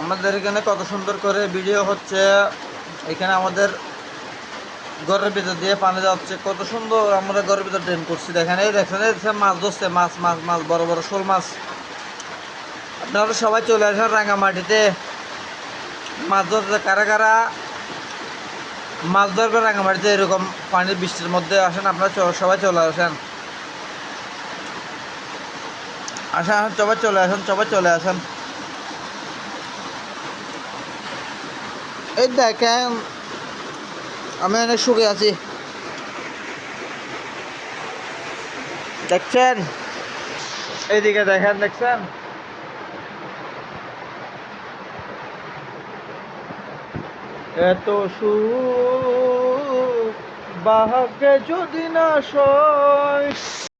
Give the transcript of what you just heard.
আমাদের এখানে কত সুন্দর করে ভিডিও হচ্ছে। এখানে আমাদের ঘরের ভিতর দিয়ে পানি যাচ্ছে, কত সুন্দর আমরা ঘরের ভিতর ড্রেন করছি। দেখেন এই দেখছেন মাছ ধরছে, মাছ মাছ মাছ বড় বড় শোল মাছ। আপনারা সবাই চলে আসেন রাঙামাটিতে মাছ ধরতে। কারা কারা মাছ ধরবে রাঙামাটিতে এরকম পানির বৃষ্টির মধ্যে আসেন, আপনারা সবাই চলে আসেন। আসেন সবাই চলে আসেন, সবাই চলে আসেন। এই দেখেন আমি অনেক সুখে আছি, দেখছেন? এইদিকে দেখেন, দেখছেন? এত সুখ ভাগ্যে যদি না সয়।